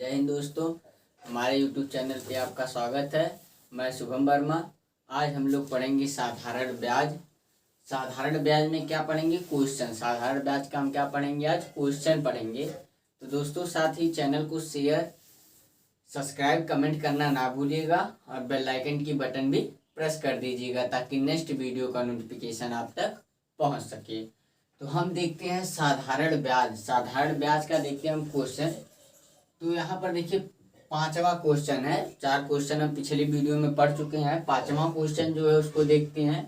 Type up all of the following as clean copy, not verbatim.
जय हिंद दोस्तों, हमारे यूट्यूब चैनल पे आपका स्वागत है। मैं शुभम वर्मा। आज हम लोग पढ़ेंगे साधारण ब्याज। साधारण ब्याज में क्या पढ़ेंगे? क्वेश्चन। साधारण ब्याज का हम क्या पढ़ेंगे? आज क्वेश्चन पढ़ेंगे। तो दोस्तों साथ ही चैनल को शेयर, सब्सक्राइब, कमेंट करना ना भूलिएगा और बेल आइकन की बटन भी प्रेस कर दीजिएगा ताकि नेक्स्ट वीडियो का नोटिफिकेशन आप तक पहुँच सके। तो हम देखते हैं साधारण ब्याज। साधारण ब्याज का देखते हैं हम क्वेश्चन। तो यहाँ पर देखिए पांचवा क्वेश्चन है। चार क्वेश्चन हम पिछली वीडियो में पढ़ चुके हैं। पांचवा क्वेश्चन जो है उसको देखते हैं।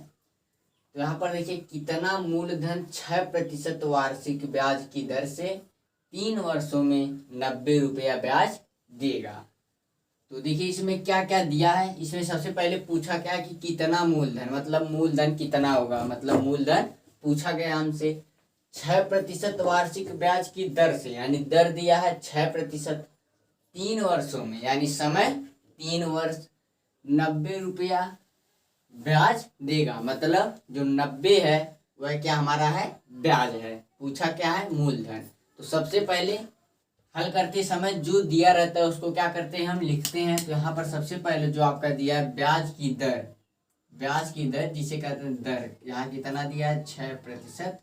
तो यहाँ पर देखिए कितना मूलधन 6% वार्षिक ब्याज की दर से 3 वर्षों में 90 रुपया ब्याज देगा। तो देखिए इसमें क्या क्या दिया है। इसमें सबसे पहले पूछा क्या कि कितना मूलधन, मतलब मूलधन कितना होगा, मतलब मूलधन पूछा गया हमसे। 6% वार्षिक ब्याज की दर से, यानी दर दिया है 6%, 3 वर्षों में, यानी समय 3 वर्ष, 90 रुपया ब्याज देगा। मतलब जो 90 है वह क्या हमारा है? ब्याज है। पूछा क्या है? मूलधन। तो सबसे पहले हल करते समय जो दिया रहता है उसको क्या करते हैं? हम लिखते हैं। तो यहाँ पर सबसे पहले जो आपका दिया है ब्याज की दर, ब्याज की दर जिसे कहते हैं दर, यहाँ कितना दिया है? 6%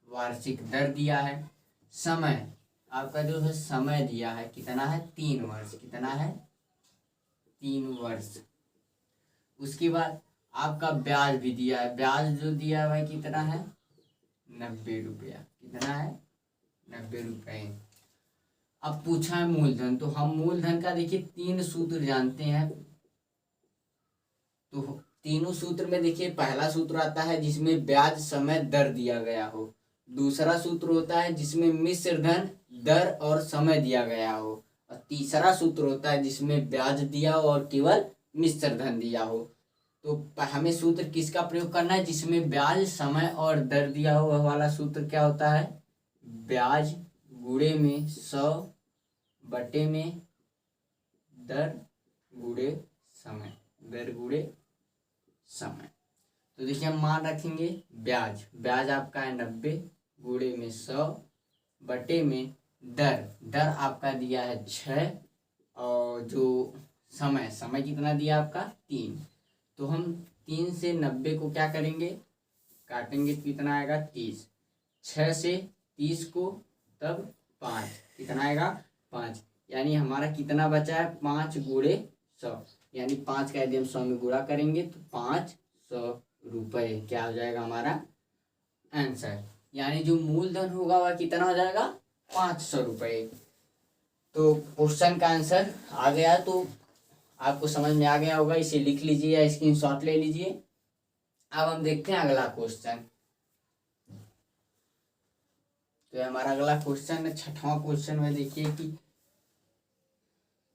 वार्षिक दर दिया है। समय आपका जो है समय दिया है कितना है? 3 वर्ष। कितना है? 3 वर्ष। उसके बाद आपका ब्याज भी दिया है। ब्याज जो दिया हुआ है कितना है? 90 रुपया। कितना है? 90 रुपये। अब पूछा है मूलधन। तो हम मूलधन का देखिए 3 सूत्र जानते हैं। तो तीनों सूत्र में देखिए पहला सूत्र आता है जिसमें ब्याज, समय, दर दिया गया हो। दूसरा सूत्र होता है जिसमें मिश्र धन, दर और समय दिया गया हो। और तीसरा सूत्र होता है जिसमें ब्याज दिया हो और केवल मिश्र धन दिया हो। तो हमें सूत्र किसका प्रयोग करना है? जिसमें ब्याज, समय और दर दिया हो वह वाला सूत्र क्या होता है? ब्याज गुणे में 100 बटे में दर गुणे समय। दर गुणे समय। तो देखिए हम मान रखेंगे ब्याज, ब्याज आपका है 90 गुणे में 100 बटे में दर, दर आपका दिया है 6 और जो समय, समय कितना दिया आपका? 3। तो हम 3 से 90 को क्या करेंगे? काटेंगे तो कितना आएगा? 30। 6 से 30 को तब 5, कितना आएगा? 5। यानी हमारा कितना बचा है? 5 गुणे 100, यानी 5 का यदि हम 100 में गुणा करेंगे तो 500 रुपये क्या हो जाएगा हमारा आंसर। यानी जो मूलधन होगा वह कितना हो जाएगा? 500 रुपये। तो क्वेश्चन का आंसर आ गया। तो आपको समझ में आ गया होगा, इसे लिख लीजिए या स्क्रीनशॉट ले लीजिए। अब हम देखते हैं अगला क्वेश्चन। तो हमारा अगला क्वेश्चन है 6वां क्वेश्चन में। देखिए कि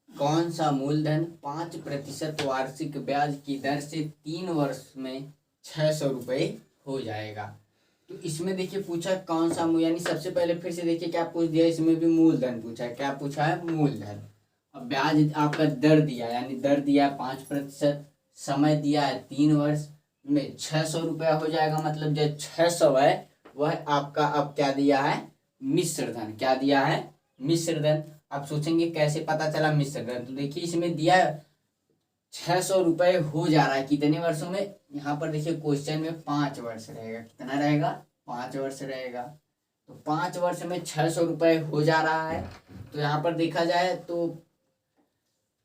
कौन सा मूलधन 5% वार्षिक ब्याज की दर से 3 वर्ष में 600 रुपये हो जाएगा। तो इसमें देखिए पूछा कौन सा यानी सबसे पहले फिर से देखिए क्या पूछ दिया। इसमें भी मूलधन पूछा है। क्या पूछा है? मूलधन। अब ब्याज आपका दर दिया, यानी दर दिया 5%, समय दिया है 3 वर्ष में 600 रुपया हो जाएगा। मतलब जो 600 है वह आपका अब क्या दिया है? मिश्र धन। क्या दिया है? मिश्र धन। आप सोचेंगे कैसे पता चला मिश्र धन? तो देखिए इसमें दिया 600 रुपये हो जा रहा है कितने वर्षों में? यहाँ पर देखिए क्वेश्चन में 5 वर्ष रहेगा। कितना रहेगा? 5 वर्ष रहेगा। तो 5 वर्ष में 600 रुपये हो जा रहा है। तो यहाँ पर देखा जाए तो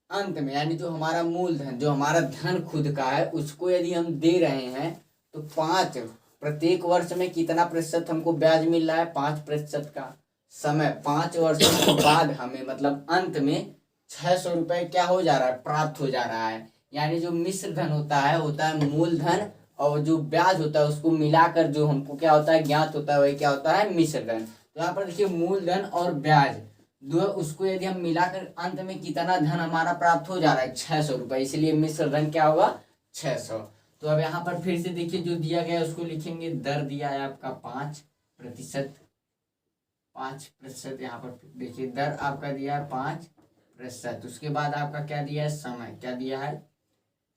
अंत में, यानी जो हमारा मूलधन, जो हमारा धन खुद का है, उसको यदि हम दे रहे हैं तो 5 प्रत्येक वर्ष में कितना प्रतिशत हमको ब्याज मिल रहा है? 5% का। समय 5 वर्षों के बाद हमें, मतलब अंत में 600 रुपये क्या हो जा रहा है? प्राप्त हो जा रहा है। यानी जो मिश्र धन होता है मूलधन और जो ब्याज होता है उसको मिलाकर जो हमको क्या होता है? ज्ञात होता है, वही क्या होता है? मिश्र धन। तो यहाँ पर देखिए मूलधन और ब्याज दो, उसको यदि हम मिलाकर अंत में कितना धन हमारा प्राप्त हो जा रहा है? 600 रुपये। इसलिए मिश्र धन क्या होगा? 600। तो अब यहाँ पर फिर से देखिए जो दिया गया है उसको लिखेंगे। दर दिया है आपका 5%, 5%। यहाँ पर देखिए दर आपका दिया है 5%। उसके बाद आपका क्या दिया है? समय। क्या दिया है?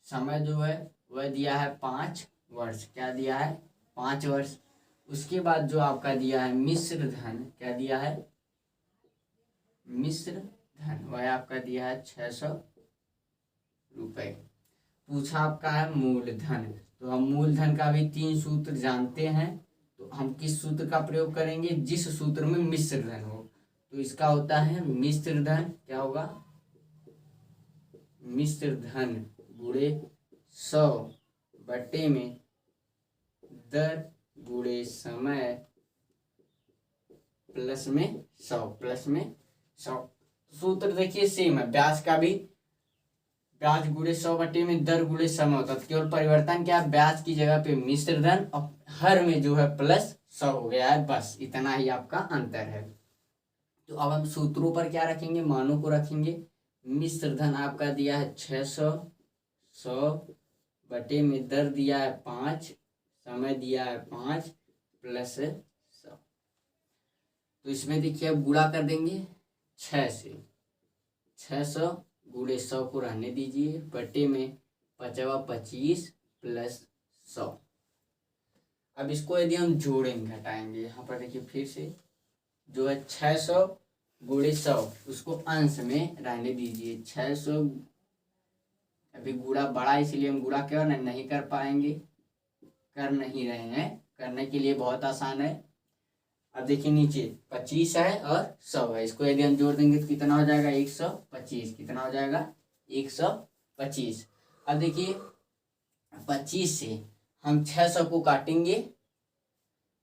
समय जो है वह दिया है 5 वर्ष। क्या दिया है? 5 वर्ष। उसके बाद जो आपका दिया है मिश्र धन, क्या दिया है? मिश्र धन, वह आपका दिया है 600 रुपये। पूछा आपका है मूलधन, तो हम मूलधन का भी 3 सूत्र जानते हैं। तो हम किस सूत्र का प्रयोग करेंगे? जिस सूत्र में मिश्र धन हो। तो इसका होता है मिश्र धन, क्या होगा? मिश्र धन गुणे 100 बटे में दर गुणे समय प्लस में 100। सूत्र देखिए सेम है, ब्याज का भी ब्याज गुणे 100 बटे में दर गुणे समय होता है। केवल परिवर्तन क्या है? ब्याज की जगह पे मिश्र धन और हर में जो है प्लस 100 हो गया है, बस इतना ही आपका अंतर है। तो अब हम सूत्रों पर क्या रखेंगे? मानों को रखेंगे। मिश्र धन आपका दिया है 600, 100 बटे में दर दिया है 5, समय दिया है 5 प्लस 100। तो इसमें देखिए अब गुणा कर देंगे 6 से। 600 गुणे 100 को रहने दीजिए, बटे में 25 प्लस 100। अब इसको यदि हम जोड़ेंगे, घटाएंगे, यहाँ पर देखिए फिर से जो है 600 गुणे 100 उसको अंश में रहने दीजिए। 600 अभी गुणा बड़ा, इसलिए हम गुणा क्यों नहीं कर पाएंगे, कर नहीं रहे हैं। करने के लिए बहुत आसान है। अब देखिए नीचे 25 है और 100 है, इसको यदि हम जोड़ देंगे तो कितना हो जाएगा? 125। कितना हो जाएगा? 125। अब देखिए 25 से हम 600 को काटेंगे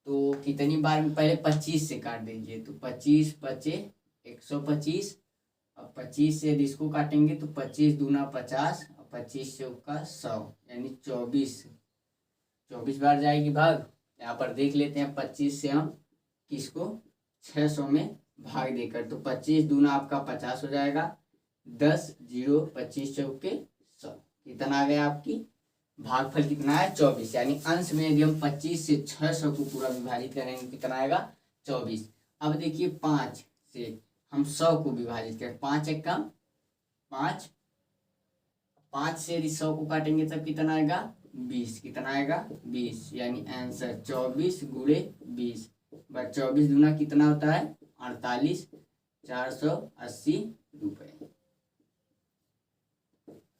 तो कितनी बार में? पहले 25 से काट दीजिए, तो 25 बचे 125। अब 25 से यदि इसको काटेंगे तो 25 दूना 50 और 25 चौका 100, यानी 24 बार जाएगी भाग। यहाँ पर देख लेते हैं 25 से हम किसको 600 में भाग देकर, तो 25 दूना आपका 50 हो जाएगा, 10 0 25 चौके 100। कितना आ गया? आपकी भागफल कितना है? 24। यानी अंश में यदि हम 25 से 600 को पूरा विभाजित करेंगे कितना आएगा? 24। अब देखिए 5 से हम 100 को विभाजित करें, 5 एक कम 5, 5 से यदि 100 को काटेंगे तब कितना आएगा? 20। कितना आएगा? 20। यानी आंसर 24 गुणे 20। 24 दूना कितना होता है? 48, 480 रुपये।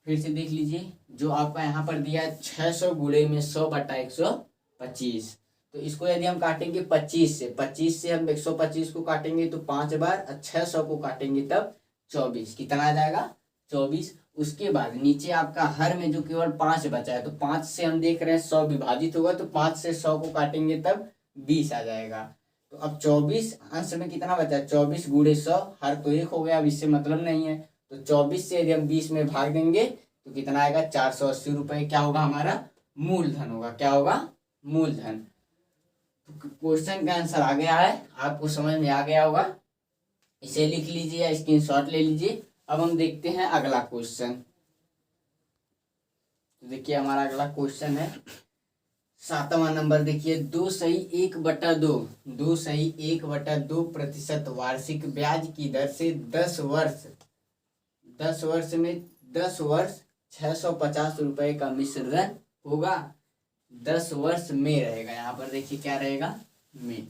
फिर से देख लीजिए, जो आपका यहाँ पर दिया है 600 गुणे में 100 बटा 125, तो इसको यदि हम काटेंगे 25 से, 25 से हम 125 को काटेंगे तो 5 बार, और 600 को काटेंगे तब 24। कितना आ जाएगा? 24। उसके बाद नीचे आपका हर में जो केवल 5 बचा है, तो 5 से हम देख रहे हैं 100 विभाजित होगा, तो 5 से 100 को काटेंगे तब 20 आ जाएगा। तो अब 24 अंश में कितना बचा है? 24 गुणे 100, हर तो 1 हो गया, अब इससे मतलब नहीं है। तो 24 से यदि हम 20 में भाग देंगे तो कितना आएगा? 480 रुपये। क्या होगा? हमारा मूलधन होगा। क्या होगा? मूलधन। तो क्वेश्चन का आंसर आ गया है, आपको समझ में आ गया होगा। इसे लिख लीजिए या स्क्रीनशॉट ले लीजिए। अब हम देखते हैं अगला क्वेश्चन। तो देखिए हमारा अगला क्वेश्चन है 7वां नंबर। देखिए 2 सही 1/2 2 सही 1/2% वार्षिक ब्याज की दर से 10 वर्ष में 10 वर्ष 650 रुपये का मिश्र धन होगा। 10 वर्ष में रहेगा, यहाँ पर देखिए क्या रहेगा? में।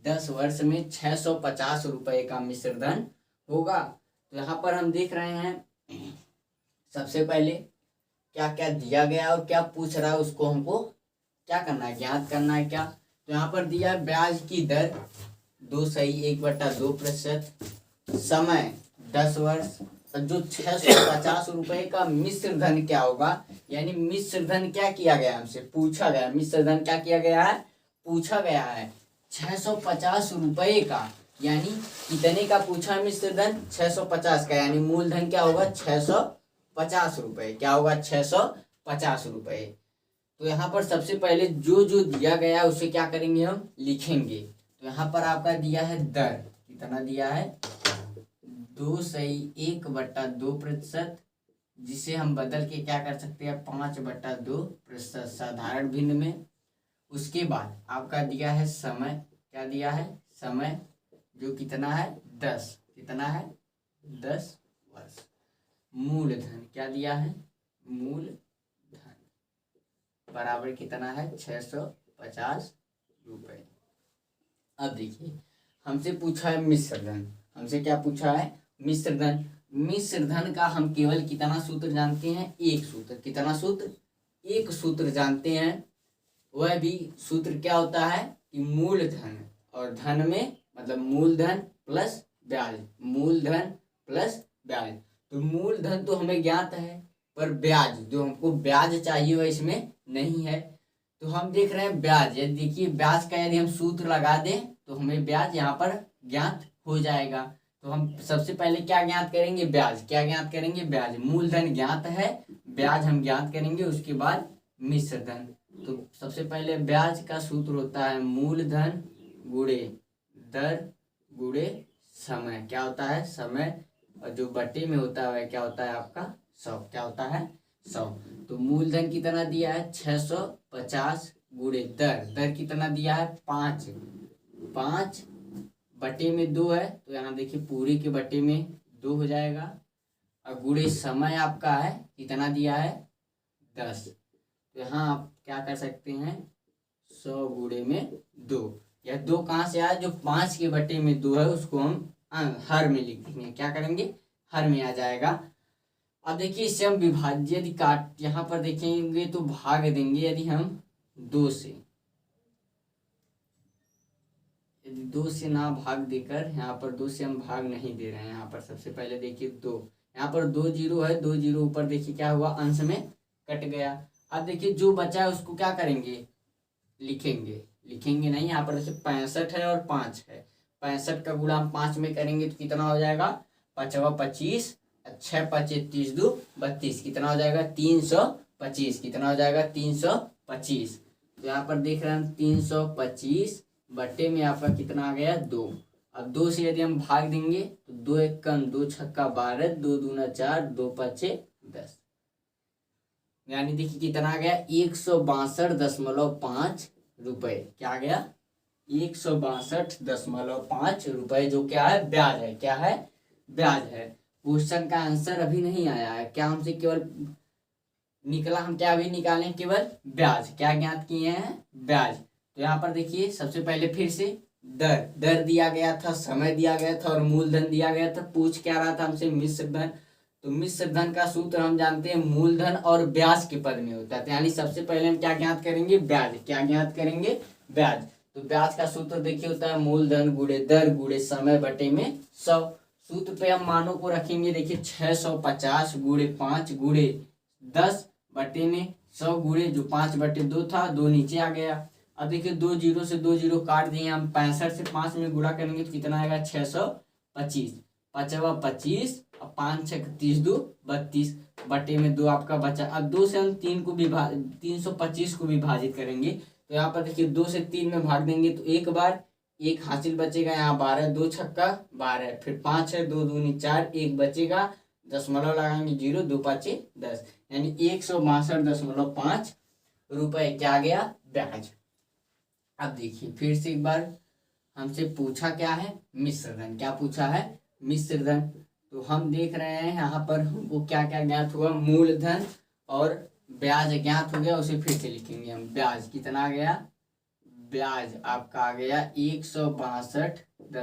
10 वर्ष में 650 रुपये का मिश्र धन होगा। तो यहाँ पर हम देख रहे हैं सबसे पहले क्या क्या दिया गया और क्या पूछ रहा है, उसको हमको क्या करना है? ज्ञात करना है। क्या? तो यहाँ पर दिया है ब्याज की दर 2 सही 1/2%, समय 10 वर्ष, और जो 650 रुपये का मिश्र धन क्या होगा? यानी मिश्र धन क्या किया गया? हमसे पूछा गया मिश्र धन क्या किया गया है? पूछा गया है 650 रुपये का। यानी कितने का पूछा है मिश्र धन? 650 का। यानी मूलधन क्या होगा? 650 रुपये। क्या होगा? 650 रुपये। तो यहाँ पर सबसे पहले जो जो दिया गया है उसे क्या करेंगे? हम लिखेंगे। तो यहाँ पर आपका दिया है दर, कितना दिया है? 2 सही 1/2%, जिसे हम बदल के क्या कर सकते हैं? 5/2% साधारण भिन्न में। उसके बाद आपका दिया है समय, क्या दिया है? समय जो कितना है? 10। कितना है? 10 वर्ष। मूलधन क्या दिया है? मूलधन बराबर कितना है? 650 रुपये। अब देखिए हमसे पूछा है मिश्र धन। हमसे क्या पूछा है? मिश्र धन। मिश्र धन का हम केवल कितना सूत्र जानते हैं? एक सूत्र। कितना सूत्र? एक सूत्र जानते हैं। वह भी सूत्र क्या होता है कि मूलधन और धन में मतलब मूलधन प्लस ब्याज, मूलधन प्लस ब्याज। तो मूलधन तो हमें ज्ञात है, पर ब्याज जो हमको ब्याज चाहिए वह इसमें नहीं है। तो हम देख रहे हैं ब्याज। यदि देखिए ब्याज का यदि हम सूत्र लगा दें तो हमें ब्याज यहाँ पर ज्ञात हो जाएगा। तो हम सबसे पहले क्या ज्ञात करेंगे? ब्याज। क्या ज्ञात करेंगे? ब्याज। मूलधन ज्ञात है, ब्याज हम ज्ञात करेंगे, उसके बाद मिश्र धन। तो सबसे पहले ब्याज का सूत्र होता है मूलधन गुणे दर गुणे समय। क्या होता है? समय। और जो बटे में होता है वह क्या होता है आपका? 100। क्या होता है? 100। तो मूलधन कितना दिया है? 650 गुणे दर। दर कितना दिया है? 5। 5 बटे में 2 है, तो यहाँ देखिए पूरे के बटे में 2 हो जाएगा। और गुणे समय आपका है कितना दिया है? 10। तो यहाँ आप क्या कर सकते हैं? 100 गुणे में 2। यह 2 कहाँ से आया? जो 5 के बटे में 2 है उसको हम हर में लिख देंगे। क्या करेंगे? हर में आ जाएगा। अब देखिए इससे हम विभाज्य यदि काट यहाँ पर देखेंगे तो भाग देंगे। यदि हम 2 से, यदि 2 से ना भाग देकर, यहाँ पर 2 से हम भाग नहीं दे रहे हैं। यहाँ पर सबसे पहले देखिए 2, यहाँ पर 2 जीरो है, 2 जीरो ऊपर देखिए क्या हुआ? अंश में कट गया। अब देखिए जो बचा है उसको क्या करेंगे? लिखेंगे। लिखेंगे नहीं, यहाँ पर देखिए 65 है और 5 है। 65 का गुणा हम 5 में करेंगे तो कितना हो जाएगा? 5 25, 6 5 30 2 32। कितना हो जाएगा? 325। कितना हो जाएगा? 325। तो यहाँ पर देख रहे हैं 325 बटे में आपका कितना आ गया? 2। अब 2 से यदि हम भाग देंगे तो 2 एक कम, 2 छक्का 12, 2 दूना 4, 2 पचे 10। यानी देखिए कितना आ गया? 162.5 रुपए। क्या आ गया? 162.5 रुपए, जो क्या है? ब्याज है। क्या है? ब्याज है। क्वेश्चन का आंसर अभी नहीं आया है। क्या हमसे केवल निकला, हम क्या अभी निकालें? केवल ब्याज। क्या ज्ञात किए हैं? ब्याज। तो यहाँ पर देखिए सबसे पहले फिर से दर दिया गया था, समय दिया गया था और मूलधन दिया गया था। पूछ क्या रहा था हमसे? मिश्र धन। तो मिश्र धन का सूत्र हम जानते हैं मूलधन और ब्याज के पद में होता है। यानी सबसे पहले हम क्या ज्ञात करेंगे? ब्याज। क्या ज्ञात करेंगे? ब्याज। तो ब्याज का सूत्र देखिए होता है मूलधन गुणे दर गुणे समय बटे में 100। सूत्र पे हम मानों को रखेंगे। देखिए 650 गुणे 5 गुणे 10 बटे में 100 गुणे जो 5 बटे 2 था, 2 नीचे आ गया। अब देखिए 2 जीरो से 2 जीरो काट दिए हम। 65 से 5 में गुणा करेंगे तो कितना आएगा? 625। 5 25 और 5 6 30 2 32 बटे में 2 आपका बचा। अब 2 से हम 3 को 325 को विभाजित करेंगे तो यहाँ पर देखिए 2 से 3 में भाग देंगे तो एक बार 1 हासिल बचेगा। यहाँ 12, 2 छक्का 12, फिर 5 है, 2 दूनी 4, 1 बचेगा, दशमलव लगाएंगे 0, 2 5 10। यानी 162.5 रुपए क्या आ गया? ब्याज। अब देखिए फिर से एक बार हमसे पूछा क्या है? मिश्र धन। क्या पूछा है? मिश्र धन। तो हम देख रहे हैं यहाँ पर हमको क्या क्या ज्ञात हुआ? मूलधन और ब्याज ज्ञात हो गया। उसे फिर से लिखेंगे हम। ब्याज कितना आ गया? ब्याज आपका आ गया 162